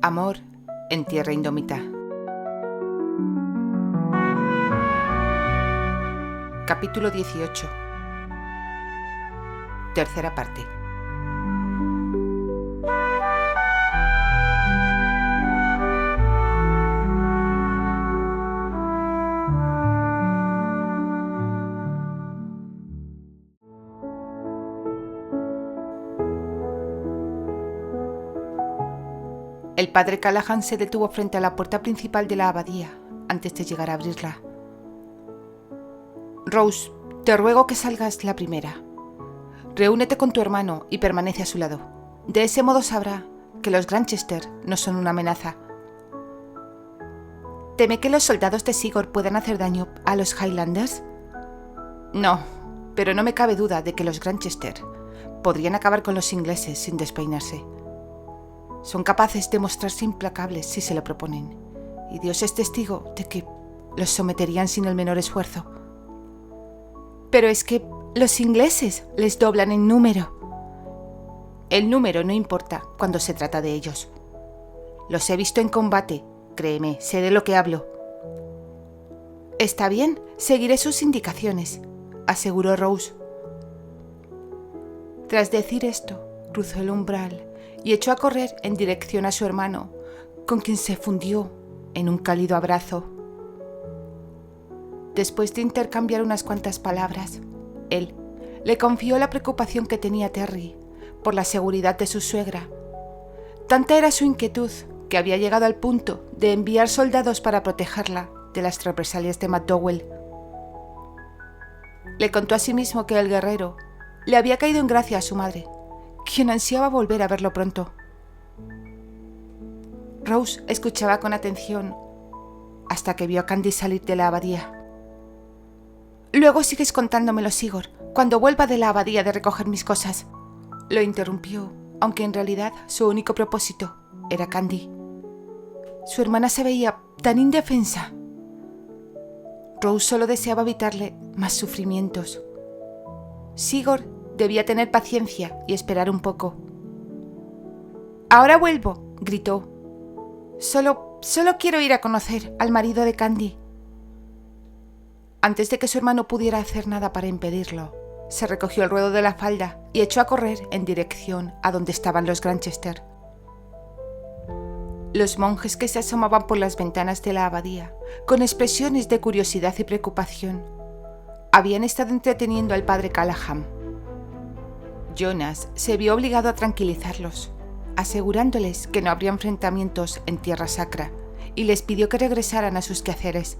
Amor en tierra indómita. Capítulo 18. Tercera parte. El padre Callahan se detuvo frente a la puerta principal de la abadía antes de llegar a abrirla. Rose, te ruego que salgas la primera. Reúnete con tu hermano y permanece a su lado. De ese modo sabrá que los Granchester no son una amenaza. ¿Teme que los soldados de Sigurd puedan hacer daño a los Highlanders? No, pero no me cabe duda de que los Granchester podrían acabar con los ingleses sin despeinarse. Son capaces de mostrarse implacables si se lo proponen, y Dios es testigo de que los someterían sin el menor esfuerzo. Pero es que los ingleses les doblan en número. El número no importa cuando se trata de ellos. Los he visto en combate, créeme, sé de lo que hablo. Está bien, seguiré sus indicaciones, aseguró Rose. Tras decir esto, cruzó el umbral y echó a correr en dirección a su hermano, con quien se fundió en un cálido abrazo. Después de intercambiar unas cuantas palabras, él le confió la preocupación que tenía Terry por la seguridad de su suegra. Tanta era su inquietud que había llegado al punto de enviar soldados para protegerla de las represalias de McDowell. Le contó asimismo que el guerrero le había caído en gracia a su madre, quien ansiaba volver a verlo pronto. Rose escuchaba con atención hasta que vio a Candy salir de la abadía. «Luego sigues contándomelo, Sigurd, cuando vuelva de la abadía de recoger mis cosas», lo interrumpió, aunque en realidad su único propósito era Candy. Su hermana se veía tan indefensa. Rose solo deseaba evitarle más sufrimientos. Sigurd debía tener paciencia y esperar un poco. «Ahora vuelvo», gritó. Solo quiero ir a conocer al marido de Candy». Antes de que su hermano pudiera hacer nada para impedirlo, se recogió el ruedo de la falda y echó a correr en dirección a donde estaban los Granchester. Los monjes que se asomaban por las ventanas de la abadía, con expresiones de curiosidad y preocupación, habían estado entreteniendo al padre Callahan. Jonas se vio obligado a tranquilizarlos, asegurándoles que no habría enfrentamientos en tierra sacra, y les pidió que regresaran a sus quehaceres.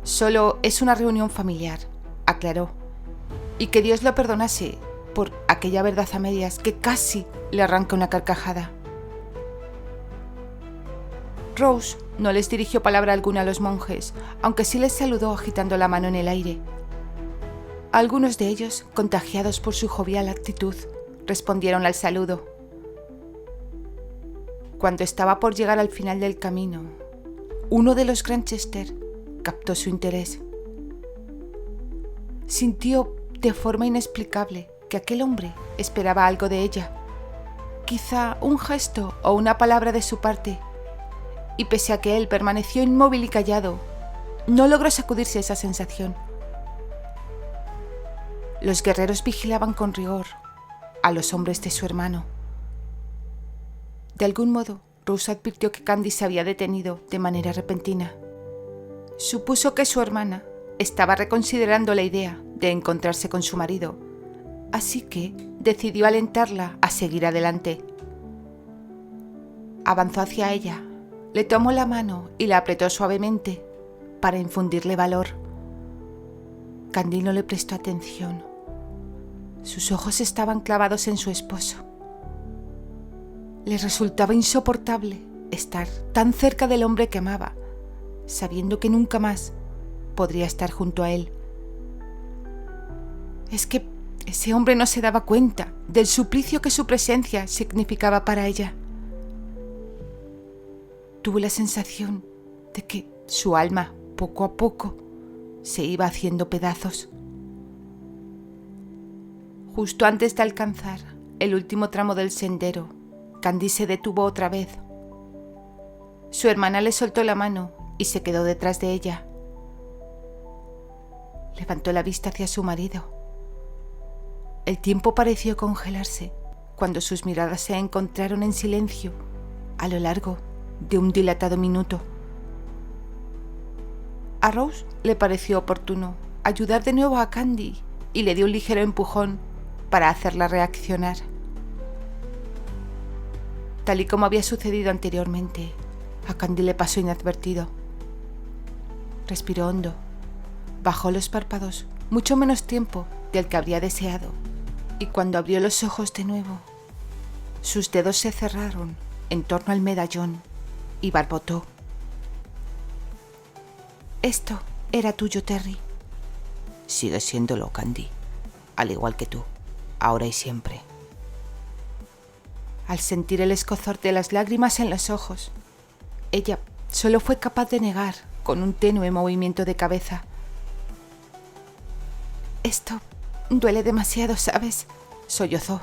«Solo es una reunión familiar», aclaró, y que Dios lo perdonase por aquella verdad a medias que casi le arranca una carcajada. Rose no les dirigió palabra alguna a los monjes, aunque sí les saludó agitando la mano en el aire. Algunos de ellos, contagiados por su jovial actitud, respondieron al saludo. Cuando estaba por llegar al final del camino, uno de los Granchester captó su interés. Sintió de forma inexplicable que aquel hombre esperaba algo de ella, quizá un gesto o una palabra de su parte, y pese a que él permaneció inmóvil y callado, no logró sacudirse esa sensación. Los guerreros vigilaban con rigor a los hombres de su hermano. De algún modo, Rose advirtió que Candy se había detenido de manera repentina. Supuso que su hermana estaba reconsiderando la idea de encontrarse con su marido, así que decidió alentarla a seguir adelante. Avanzó hacia ella, le tomó la mano y la apretó suavemente para infundirle valor. Candy no le prestó atención. Sus ojos estaban clavados en su esposo. Le resultaba insoportable estar tan cerca del hombre que amaba, sabiendo que nunca más podría estar junto a él. Es que ese hombre no se daba cuenta del suplicio que su presencia significaba para ella. Tuvo la sensación de que su alma, poco a poco, se iba haciendo pedazos. Justo antes de alcanzar el último tramo del sendero, Candy se detuvo otra vez. Su hermana le soltó la mano y se quedó detrás de ella. Levantó la vista hacia su marido. El tiempo pareció congelarse cuando sus miradas se encontraron en silencio a lo largo de un dilatado minuto. A Rose le pareció oportuno ayudar de nuevo a Candy y le dio un ligero empujón para hacerla reaccionar. Tal y como había sucedido anteriormente, a Candy le pasó inadvertido. Respiró hondo, bajó los párpados mucho menos tiempo del que habría deseado, y cuando abrió los ojos de nuevo, sus dedos se cerraron en torno al medallón y barbotó. Esto era tuyo, Terry. Sigue siéndolo, Candy, al igual que tú, ahora y siempre. Al sentir el escozor de las lágrimas en los ojos, ella solo fue capaz de negar con un tenue movimiento de cabeza. Esto duele demasiado, ¿sabes?, sollozó.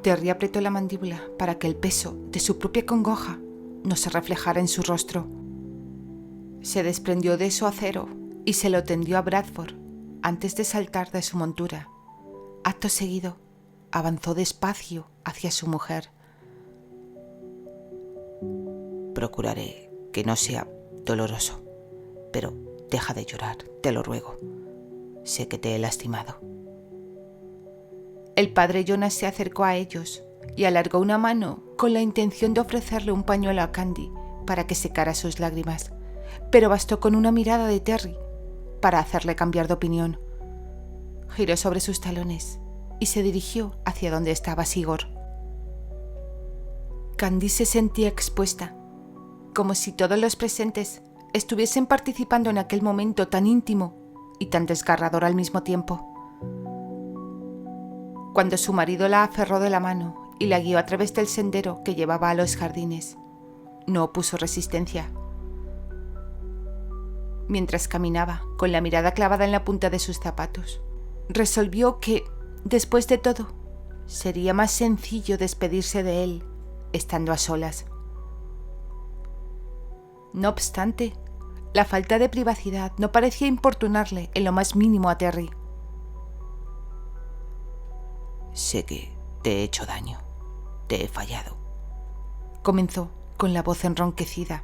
Terry apretó la mandíbula para que el peso de su propia congoja no se reflejara en su rostro. Se desprendió de su acero y se lo tendió a Bradford antes de saltar de su montura. Acto seguido, avanzó despacio hacia su mujer. Procuraré que no sea doloroso, pero deja de llorar, te lo ruego. Sé que te he lastimado. El padre Jonas se acercó a ellos y alargó una mano con la intención de ofrecerle un pañuelo a Candy para que secara sus lágrimas, pero bastó con una mirada de Terry para hacerle cambiar de opinión. Giró sobre sus talones y se dirigió hacia donde estaba Sigurd. Candy se sentía expuesta, como si todos los presentes estuviesen participando en aquel momento tan íntimo y tan desgarrador al mismo tiempo. Cuando su marido la aferró de la mano y la guió a través del sendero que llevaba a los jardines, no opuso resistencia. Mientras caminaba, con la mirada clavada en la punta de sus zapatos, resolvió que, después de todo, sería más sencillo despedirse de él estando a solas. No obstante, la falta de privacidad no parecía importunarle en lo más mínimo a Terry. Sé que te he hecho daño, te he fallado. Comenzó con la voz enronquecida.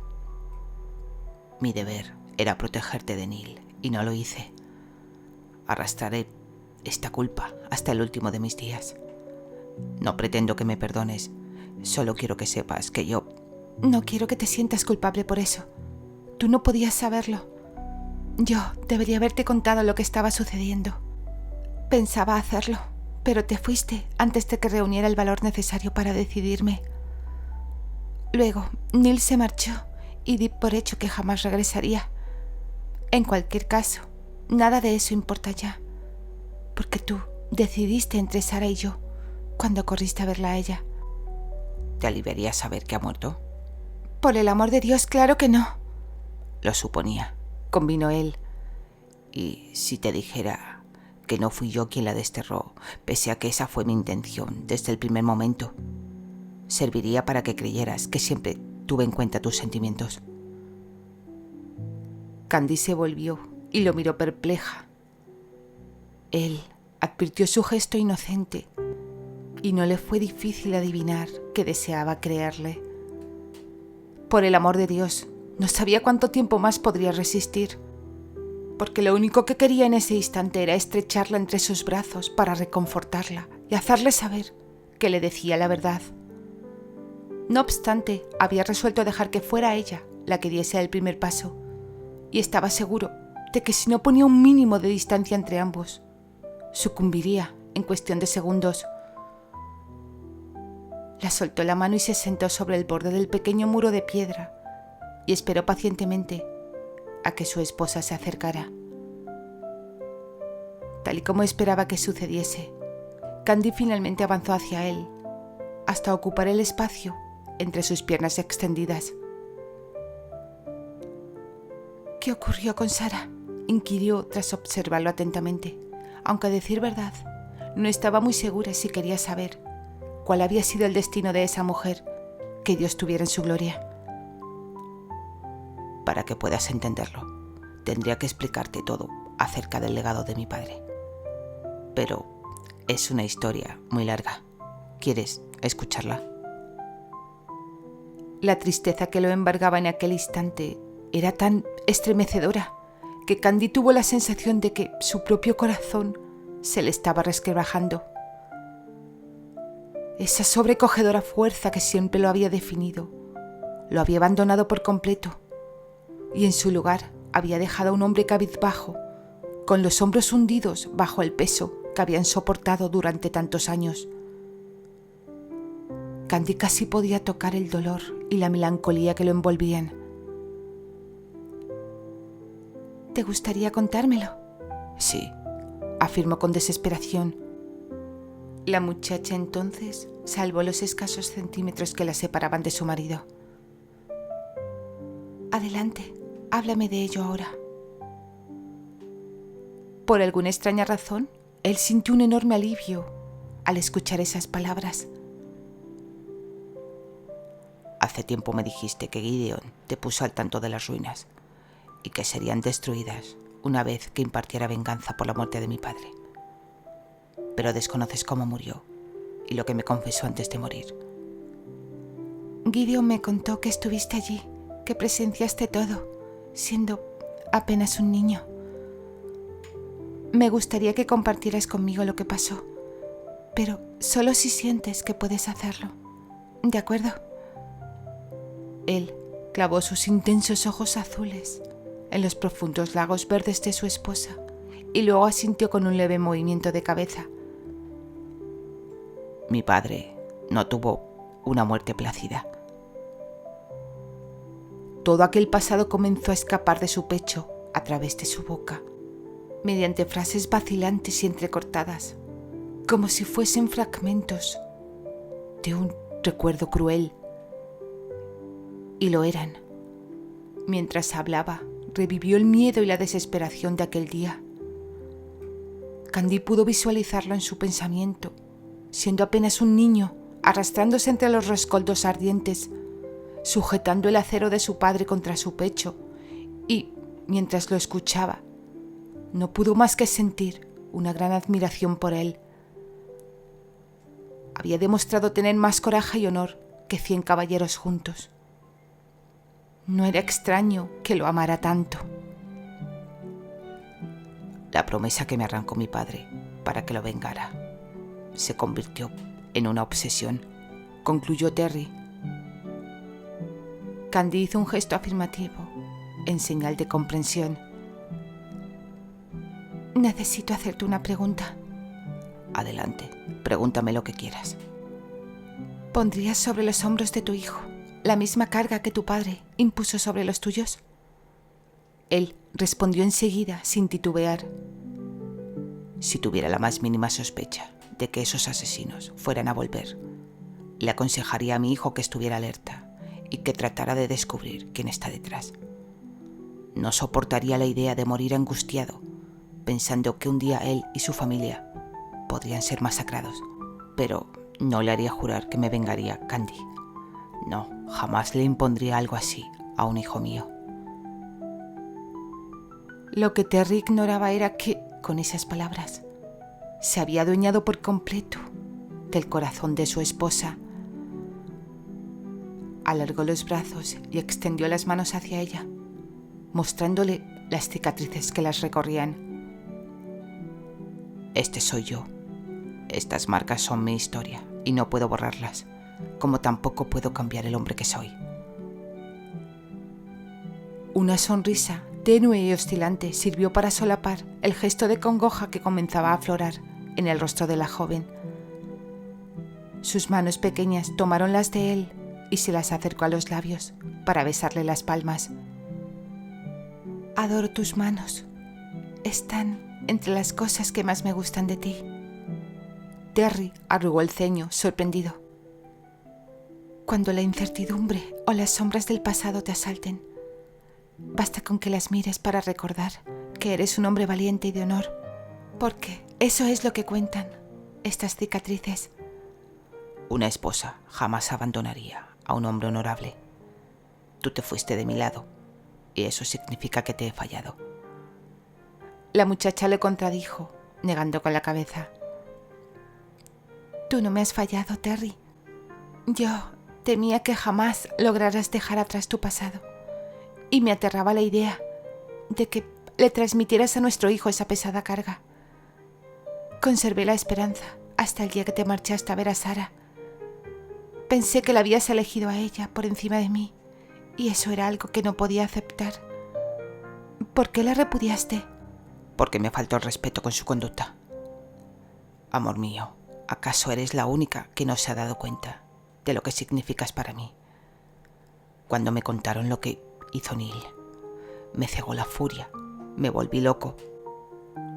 Mi deber era protegerte de Neil y no lo hice. Arrastraré esta culpa hasta el último de mis días. No pretendo que me perdones, solo quiero que sepas que yo... No quiero que te sientas culpable por eso. Tú no podías saberlo. Yo debería haberte contado lo que estaba sucediendo. Pensaba hacerlo, pero te fuiste antes de que reuniera el valor necesario para decidirme. Luego, Neil se marchó y di por hecho que jamás regresaría. En cualquier caso, nada de eso importa ya, porque tú decidiste entre Sara y yo cuando corriste a verla a ella. ¿Te aliviaría saber que ha muerto? Por el amor de Dios, claro que no. Lo suponía, convino él. Y si te dijera que no fui yo quien la desterró, pese a que esa fue mi intención desde el primer momento, serviría para que creyeras que siempre tuve en cuenta tus sentimientos. Candy se volvió y lo miró perpleja. Él advirtió su gesto inocente y no le fue difícil adivinar que deseaba creerle. Por el amor de Dios, no sabía cuánto tiempo más podría resistir, porque lo único que quería en ese instante era estrecharla entre sus brazos para reconfortarla y hacerle saber que le decía la verdad. No obstante, había resuelto dejar que fuera ella la que diese el primer paso, y estaba seguro de que si no ponía un mínimo de distancia entre ambos, sucumbiría en cuestión de segundos. La soltó la mano y se sentó sobre el borde del pequeño muro de piedra y esperó pacientemente a que su esposa se acercara. Tal y como esperaba que sucediese, Candy finalmente avanzó hacia él, hasta ocupar el espacio entre sus piernas extendidas. ¿Qué ocurrió con Sara?, inquirió tras observarlo atentamente, aunque a decir verdad, no estaba muy segura si quería saber, cuál había sido el destino de esa mujer, que Dios tuviera en su gloria. Para que puedas entenderlo, tendría que explicarte todo acerca del legado de mi padre. Pero es una historia muy larga. ¿Quieres escucharla? La tristeza que lo embargaba en aquel instante era tan estremecedora que Candy tuvo la sensación de que su propio corazón se le estaba resquebrajando. Esa sobrecogedora fuerza que siempre lo había definido, lo había abandonado por completo, y en su lugar había dejado a un hombre cabizbajo, con los hombros hundidos bajo el peso que habían soportado durante tantos años. Candy casi podía tocar el dolor y la melancolía que lo envolvían. ¿Te gustaría contármelo? Sí, afirmó con desesperación. La muchacha entonces salvó los escasos centímetros que la separaban de su marido. Adelante, háblame de ello ahora. Por alguna extraña razón, él sintió un enorme alivio al escuchar esas palabras. Hace tiempo me dijiste que Gideon te puso al tanto de las ruinas y que serían destruidas una vez que impartiera venganza por la muerte de mi padre. Pero desconoces cómo murió y lo que me confesó antes de morir. Gideon me contó que estuviste allí, que presenciaste todo, siendo apenas un niño. Me gustaría que compartieras conmigo lo que pasó, pero solo si sientes que puedes hacerlo. ¿De acuerdo? Él clavó sus intensos ojos azules en los profundos lagos verdes de su esposa y luego asintió con un leve movimiento de cabeza. Mi padre no tuvo una muerte plácida. Todo aquel pasado comenzó a escapar de su pecho a través de su boca, mediante frases vacilantes y entrecortadas, como si fuesen fragmentos de un recuerdo cruel. Y lo eran. Mientras hablaba, revivió el miedo y la desesperación de aquel día. Candy pudo visualizarlo en su pensamiento, siendo apenas un niño, arrastrándose entre los rescoldos ardientes, sujetando el acero de su padre contra su pecho, y, mientras lo escuchaba, no pudo más que sentir una gran admiración por él. Había demostrado tener más coraje y honor que 100 caballeros juntos. No era extraño que lo amara tanto. La promesa que me arrancó mi padre para que lo vengara se convirtió en una obsesión, concluyó Terry. Candy hizo un gesto afirmativo, en señal de comprensión. Necesito hacerte una pregunta. Adelante, pregúntame lo que quieras. ¿Pondrías sobre los hombros de tu hijo la misma carga que tu padre impuso sobre los tuyos? Él respondió enseguida, sin titubear. Si tuviera la más mínima sospecha de que esos asesinos fueran a volver, le aconsejaría a mi hijo que estuviera alerta y que tratara de descubrir quién está detrás. No soportaría la idea de morir angustiado, pensando que un día él y su familia podrían ser masacrados, pero no le haría jurar que me vengaría, Candy. No, jamás le impondría algo así a un hijo mío. Lo que Terry ignoraba era que, con esas palabras, se había adueñado por completo del corazón de su esposa. Alargó los brazos y extendió las manos hacia ella, mostrándole las cicatrices que las recorrían. Este soy yo. Estas marcas son mi historia y no puedo borrarlas, como tampoco puedo cambiar el hombre que soy. Una sonrisa tenue y oscilante sirvió para solapar el gesto de congoja que comenzaba a aflorar en el rostro de la joven. Sus manos pequeñas tomaron las de él y se las acercó a los labios para besarle las palmas. Adoro tus manos. Están entre las cosas que más me gustan de ti. Terry arrugó el ceño, sorprendido. Cuando la incertidumbre o las sombras del pasado te asalten, basta con que las mires para recordar que eres un hombre valiente y de honor, porque eso es lo que cuentan estas cicatrices. Una esposa jamás abandonaría a un hombre honorable. Tú te fuiste de mi lado y eso significa que te he fallado. La muchacha le contradijo, negando con la cabeza. Tú no me has fallado, Terry. Yo temía que jamás lograras dejar atrás tu pasado y me aterraba la idea de que le transmitieras a nuestro hijo esa pesada carga. Conservé la esperanza hasta el día que te marchaste a ver a Sara. Pensé que la habías elegido a ella por encima de mí y eso era algo que no podía aceptar. ¿Por qué la repudiaste? Porque me faltó el respeto con su conducta. Amor mío, ¿acaso eres la única que no se ha dado cuenta de lo que significas para mí? Cuando me contaron lo que hizo Neil, me cegó la furia, me volví loco.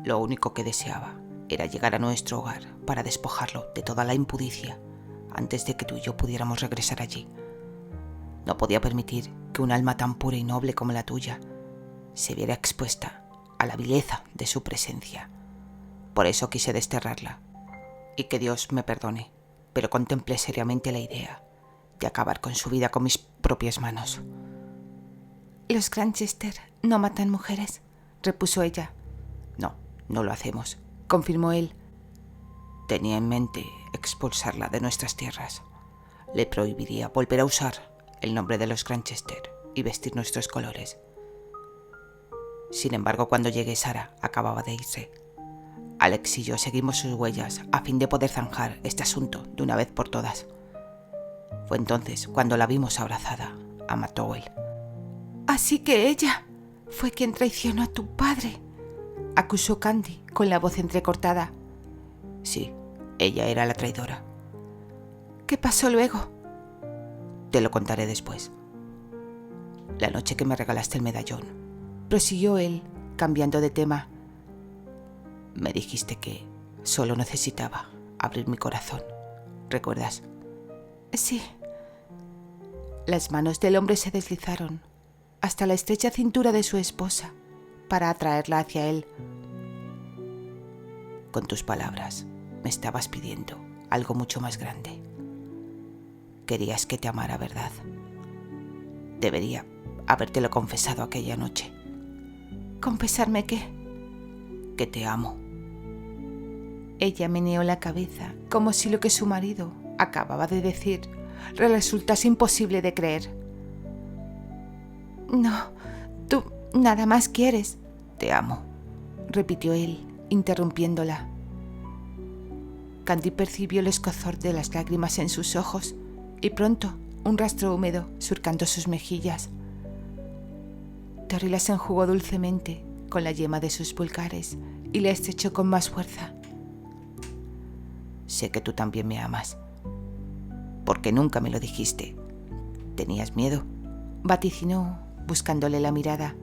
Lo único que deseaba era llegar a nuestro hogar para despojarlo de toda la impudicia antes de que tú y yo pudiéramos regresar allí. No podía permitir que un alma tan pura y noble como la tuya se viera expuesta a la vileza de su presencia. Por eso quise desterrarla y que Dios me perdone, pero contemplé seriamente la idea de acabar con su vida con mis propias manos. Los Granchester no matan mujeres, repuso ella. No, no lo hacemos, confirmó él. Tenía en mente expulsarla de nuestras tierras. Le prohibiría volver a usar el nombre de los Granchester y vestir nuestros colores. Sin embargo, cuando llegué, Sara acababa de irse. Alex y yo seguimos sus huellas a fin de poder zanjar este asunto de una vez por todas. Fue entonces cuando la vimos abrazada a McDowell. Así que ella fue quien traicionó a tu padre, acusó Candy con la voz entrecortada. Sí, ella era la traidora. ¿Qué pasó luego? Te lo contaré después. La noche que me regalaste el medallón, prosiguió él, cambiando de tema. Me dijiste que solo necesitaba abrir mi corazón. ¿Recuerdas? Sí. Las manos del hombre se deslizaron hasta la estrecha cintura de su esposa para atraerla hacia él. Con tus palabras me estabas pidiendo algo mucho más grande. Querías que te amara, ¿verdad? Debería habértelo confesado aquella noche. ¿Confesarme qué? Que te amo. Ella meneó la cabeza como si lo que su marido acababa de decir le resultase imposible de creer. No, tú nada más quieres. Te amo, repitió él, interrumpiéndola. Candy percibió el escozor de las lágrimas en sus ojos y pronto un rastro húmedo surcando sus mejillas. Terry las enjugó dulcemente con la yema de sus pulgares y la estrechó con más fuerza. Sé que tú también me amas. Porque nunca me lo dijiste. ¿Tenías miedo? Vaticinó, buscándole la mirada.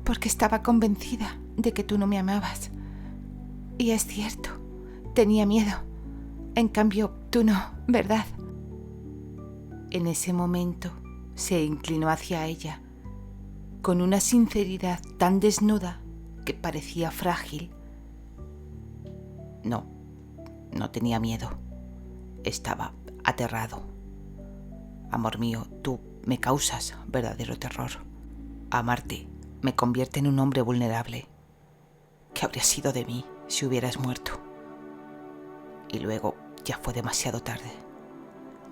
Porque estaba convencida de que tú no me amabas. Y es cierto, tenía miedo. En cambio, tú no, ¿verdad? En ese momento se inclinó hacia ella, con una sinceridad tan desnuda que parecía frágil. No tenía miedo. Estaba aterrado. Amor mío, tú me causas verdadero terror. Amarte me convierte en un hombre vulnerable. ¿Qué habría sido de mí si hubieras muerto? Y luego ya fue demasiado tarde.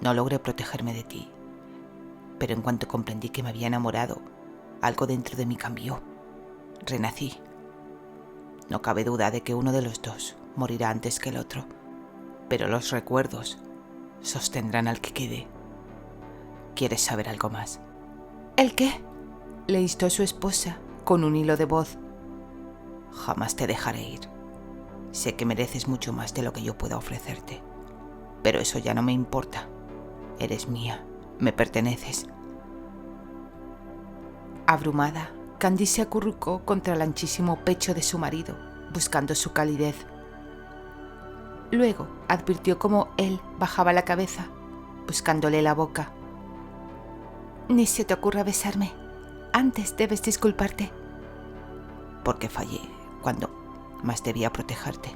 No logré protegerme de ti. Pero en cuanto comprendí que me había enamorado, algo dentro de mí cambió. Renací. No cabe duda de que uno de los dos morirá antes que el otro, pero los recuerdos sostendrán al que quede. ¿Quieres saber algo más? ¿El qué? Le instó su esposa con un hilo de voz. Jamás te dejaré ir. Sé que mereces mucho más de lo que yo pueda ofrecerte, pero eso ya no me importa. Eres mía, me perteneces. Abrumada, Candy se acurrucó contra el anchísimo pecho de su marido, buscando su calidez. Luego advirtió cómo él bajaba la cabeza, buscándole la boca. Ni se te ocurra besarme. Antes debes disculparte. Porque fallé cuando más debía protegerte.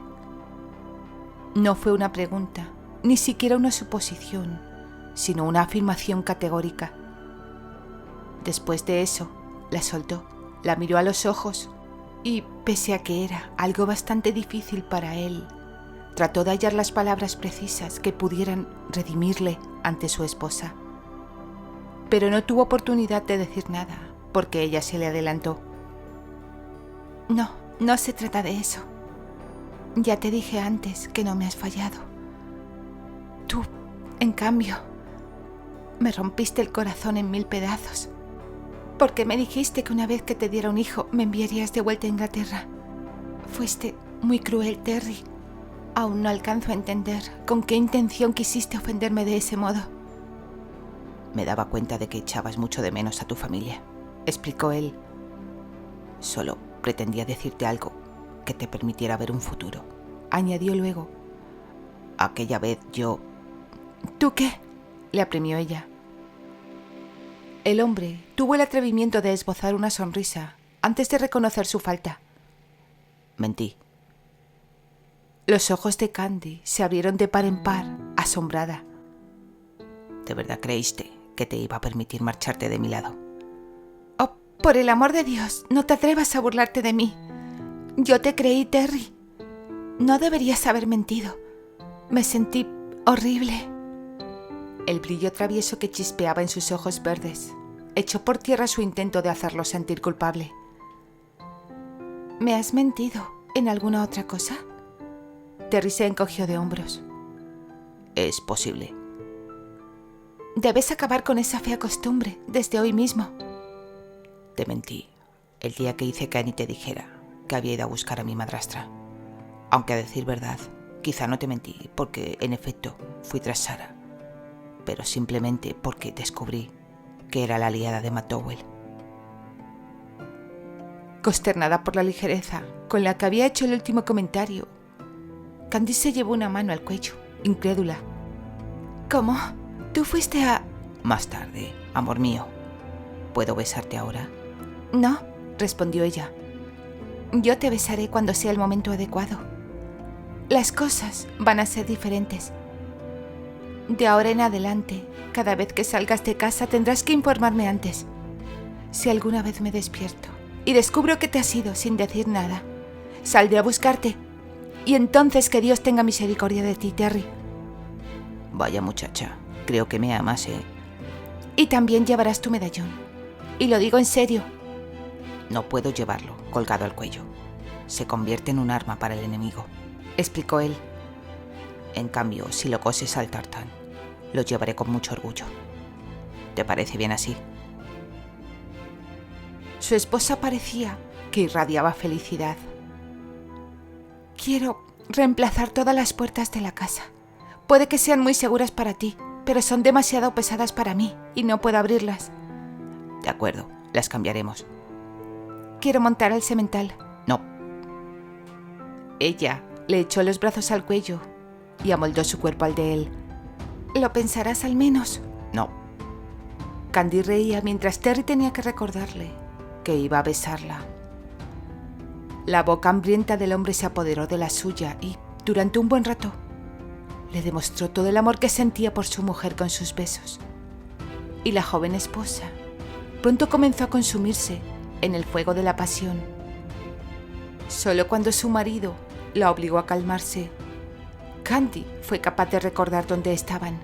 No fue una pregunta, ni siquiera una suposición, sino una afirmación categórica. Después de eso, la soltó, la miró a los ojos y, pese a que era algo bastante difícil para él, trató de hallar las palabras precisas que pudieran redimirle ante su esposa. Pero no tuvo oportunidad de decir nada, porque ella se le adelantó. No se trata de eso. Ya te dije antes que no me has fallado. Tú, en cambio, me rompiste el corazón en 1000 pedazos, porque me dijiste que una vez que te diera un hijo me enviarías de vuelta a Inglaterra. Fuiste muy cruel, Terry. Aún no alcanzo a entender con qué intención quisiste ofenderme de ese modo. Me daba cuenta de que echabas mucho de menos a tu familia, explicó él. Solo pretendía decirte algo que te permitiera ver un futuro, añadió luego. Aquella vez yo... ¿Tú qué?, le apremió ella. El hombre tuvo el atrevimiento de esbozar una sonrisa antes de reconocer su falta. Mentí. Los ojos de Candy se abrieron de par en par, asombrada. ¿De verdad creíste que te iba a permitir marcharte de mi lado? Oh, por el amor de Dios, no te atrevas a burlarte de mí. Yo te creí, Terry. No deberías haber mentido. Me sentí horrible. El brillo travieso que chispeaba en sus ojos verdes echó por tierra su intento de hacerlo sentir culpable. ¿Me has mentido en alguna otra cosa? Terry se encogió de hombros. Es posible. Debes acabar con esa fea costumbre desde hoy mismo. Te mentí el día que hice que Annie te dijera que había ido a buscar a mi madrastra. Aunque a decir verdad, quizá no te mentí porque, en efecto, fui tras Sara, pero simplemente porque descubrí que era la aliada de McDowell. Consternada por la ligereza con la que había hecho el último comentario, Candy se llevó una mano al cuello, incrédula. ¿Cómo? ¿Tú fuiste a...? Más tarde, amor mío. ¿Puedo besarte ahora? No, respondió ella. Yo te besaré cuando sea el momento adecuado. Las cosas van a ser diferentes. De ahora en adelante, cada vez que salgas de casa tendrás que informarme antes. Si alguna vez me despierto y descubro que te has ido sin decir nada, saldré a buscarte. Y entonces que Dios tenga misericordia de ti, Terry. Vaya muchacha, creo que me amas, ¿eh? Y también llevarás tu medallón. Y lo digo en serio. No puedo llevarlo colgado al cuello. Se convierte en un arma para el enemigo, explicó él. En cambio, si lo coses al tartán, lo llevaré con mucho orgullo. ¿Te parece bien así? Su esposa parecía que irradiaba felicidad. Quiero reemplazar todas las puertas de la casa. Puede que sean muy seguras para ti, pero son demasiado pesadas para mí y no puedo abrirlas. De acuerdo, las cambiaremos. Quiero montar el semental. No. Ella le echó los brazos al cuello y amoldó su cuerpo al de él. ¿Lo pensarás al menos? No. Candy reía mientras Terry tenía que recordarle que iba a besarla. La boca hambrienta del hombre se apoderó de la suya y, durante un buen rato, le demostró todo el amor que sentía por su mujer con sus besos. Y la joven esposa pronto comenzó a consumirse en el fuego de la pasión. Solo cuando su marido la obligó a calmarse, Candy fue capaz de recordar dónde estaban.